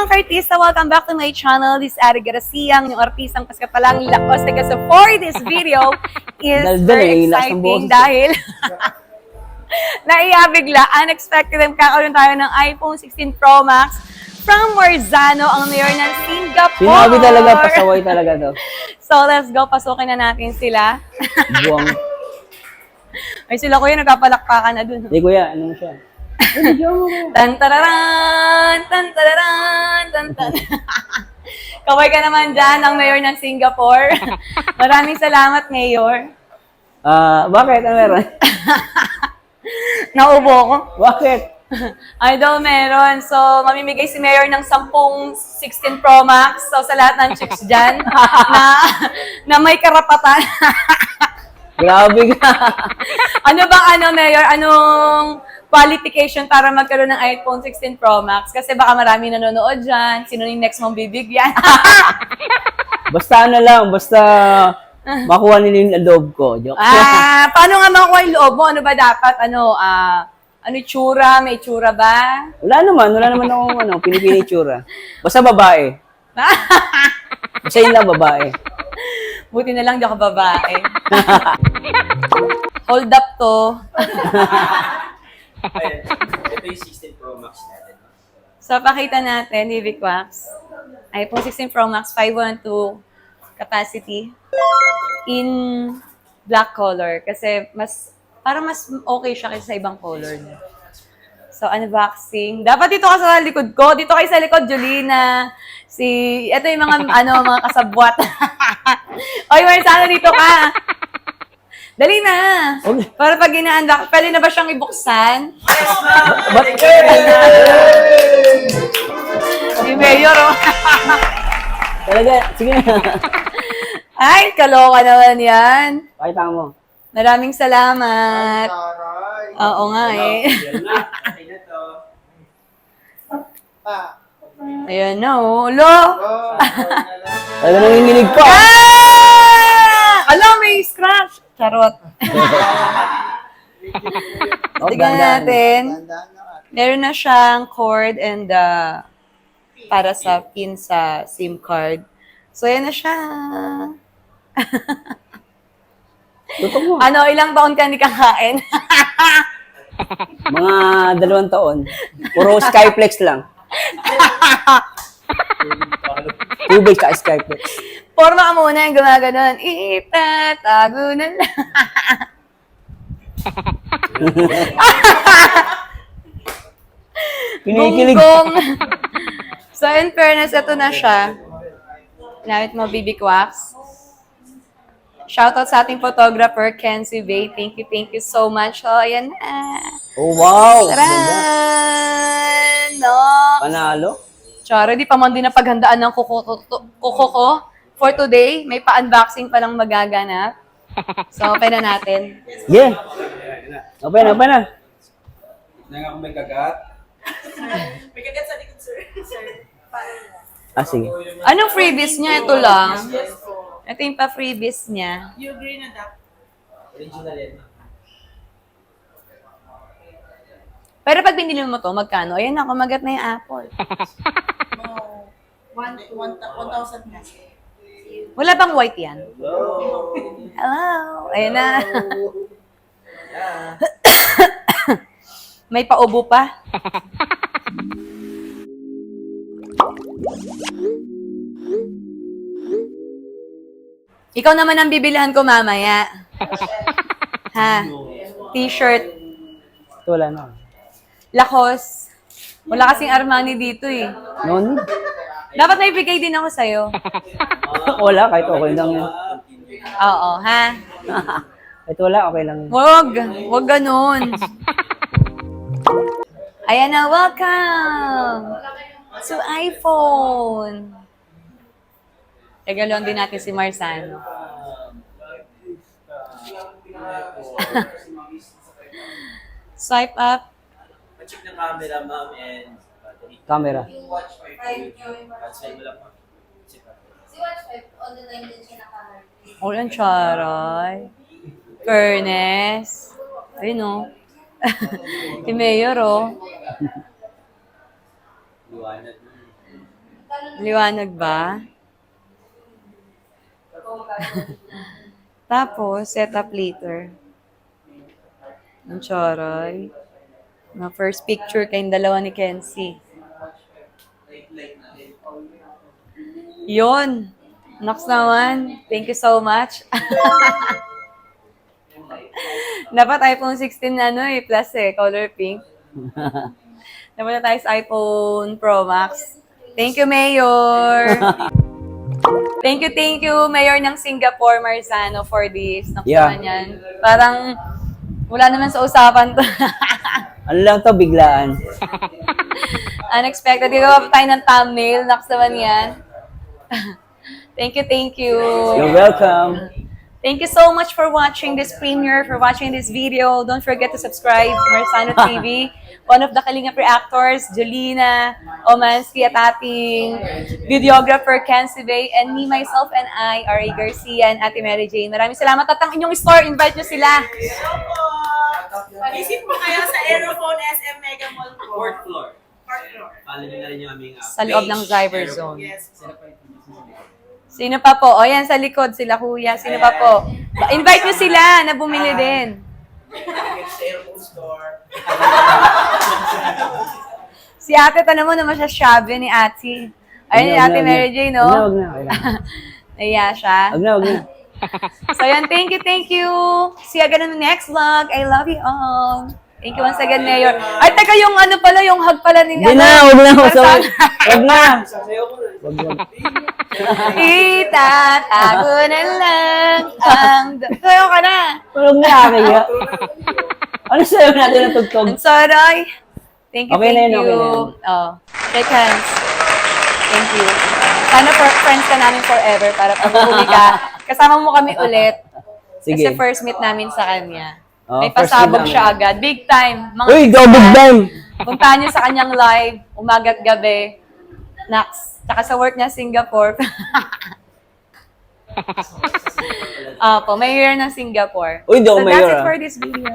mga ka-artista, welcome back to my channel. This is Ari Garcia, yung artistang paskapalang lakos na kasi for this video is very exciting dahil naiyabigla, unexpected ang kakaroon tayo ng iPhone 16 Pro Max from Marzano, ang mayor ng Singapore. Sinabi talaga, pasaway talaga to. So let's go, pasukin na natin sila. Buwang. Ay sila kuya, nagpapalakpakan na dun. Hindi kuya, ano mo siya? Tan-tararan! Tan-tararan! Tan-tan. Kaway ka naman dyan, ang mayor ng Singapore. Maraming salamat, mayor. Bakit? Ano meron? Naubo ko. Bakit? Idol meron. So, mamimigay si mayor ng 10 16 Pro Max. So, sa lahat ng chicks dyan na may karapatan. Grabe ka. Ano bang mayor? Anong qualification para magkaroon ng iPhone 16 Pro Max? Kasi baka marami nanonood dyan. Sino yung next mong bibigyan? Basta ano lang, basta makuha nila yung loob ko. Joke. Paano nga makuha yung loob mo? Ano ba dapat? Ano tsura? May tsura ba? Wala naman akong pinipili tsura. Basta babae. Basta yun lang babae. Buti na lang di ako babae. Hold up to. Ito yung 16 Pro Max natin. So, pakita natin, Vivic Wax. iPhone 16 Pro Max 512 capacity in black color. Kasi parang mas okay siya kaysa sa ibang color. So, unboxing. Dapat dito ka sa likod ko. Dito kayo sa likod, Julina. Ito yung mga kasabwat. Oy, Marzano, dito ka. Dali na. Okay. Para pag gina-unbox, pwede na ba siyang ibuksan? Ba't? Yung mayor, oh. Talaga, sige na. Ay, kaloka naman yan. Pakita mo. Maraming salamat. Oo nga eh. Ayan na, oh. Alo! Talaga nanginginig ko. Alo, may scratch. Charot. Tignan natin. Meron na siyang cord and para sa pin sa SIM card. So, yan na siya. Tutok mo. Ilang taon ka hindi kakain? Mga 2 taon. Puro Skyflex lang. Tubig sa Skyflex. Forma ka muna yung gumaganon. Itatago na lang. Kinikilig. Gonggong. So, in fairness, ito na siya. Ginamit mo, BB Wax. Shoutout sa ating photographer, Kenzie Bay. Thank you so much. Oh, ayan na. Oh, wow. Taran! No? Panalo. Charo, di pa man din na paghandaan ng kuko ko. For today, may pa-unboxing pa lang magaganap. So, open na natin. Yeah. Open na. Tignan nga kung may kagat. May kagat sa likod, sir. Sige. Anong freebies niya? Ito lang. Yes po. Ito yung pa-freebies niya. You agree na that? Original yan. Pero pag binili mo to, magkano? Ayan na, kumagat na yung Apple. No. 1,000 na. Wala bang white yan? Hello. Ayan na. May paubo pa. Ikaw naman ang bibilihan ko mamaya. Ha? T-shirt. Ito wala na. Lakos. Wala kasing Armani dito eh. No need. Dapat may bigay din ako sa'yo. Wala, kahit okay lang yan. Oo, ha? Kahit wala, okay lang yan. Wag ganun. Ayan na, welcome to iPhone. Regaluhan din natin si Marzano. Swipe up. Check ng camera, ma'am, and battery. Camera. Cancel mo lang, ma'am. Si Watch 5, on the 9 din siya naka-hard. Ulan, charay. Fairness. Ayun, no? Si Mayor, oh. Liwanag. Liwanag ba? Tapos, set up later. Ang choray. Na first picture kayong dalawa ni Kenzie. Yun. Nox naman. Thank you so much. Dapat iPhone 16 na plus color pink. Dapat na tayo sa iPhone Pro Max. Thank you, Mayor. Thank you, Mayor ng Singapore, Marzano, for this. Nox Yeah. naman yan. Parang wala naman sa usapan to. Ano lang to, biglaan. Unexpected. Gagawa pa tayo ng thumbnail. Nox naman yan. Thank you. You're welcome. Thank you so much for watching this premiere, for watching this video. Don't forget to subscribe, Marzano TV. One of the Kalingap reactors, Jolina Omansky, at ating videographer, Kenzie Bay, and me, myself, and I, R.A. Garcia, and Ate Mary Jane. Maraming salamat. At ang inyong store, invite nyo sila. Visit po kayo sa Aerophone SM Mega Mall po. Fourth floor. Fourth floor. Follow nyo na rin yung aming Sa loob ng page, Zyber Aero- Zone. Yes. Sino pa po? O yan, sa likod, sila kuya. Sino pa po? Invite nyo sila na bumili din. Sa Aerophone store. Si ate, tanong mo naman siya shabby ni ate. Ayun ni ate Mary Jane, no? Wag na, wag na. Naiya siya. Wag na, wag na. So yan, thank you. See you again in the next vlog. I love you all. Thank you once again, Mayor. Ay, teka, yung ano pala, yung hug pala ni Hindi na, wag na. Marzano. Wag na. Sasayaw ko na. Wag na. Itatago na lang ang... Sayo ka na. Wag na, kaya. Ano sa'yo natin na tugtog? I'm sorry. Thank you, Okay na thank yun, you. okay na yun. Oh, shake hands. Thank you. Sana friends ka namin forever para pag uwi ka, kasama mo kami ulit. Sige. Kasi first meet namin sa kanya. Oh, May first pasabog meet siya namin. agad. Big time. Mga Uy, double time! Puntahan niyo sa kanyang live, umaga at gabi. Nax. Tsaka sa work niya, Singapore. Opo, mayor ng Singapore. Uy, daw So mayor, that's it ah. for this video.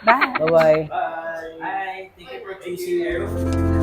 Bye. Bye-bye. Bye. Hi. Thank you for choosing Aerophone.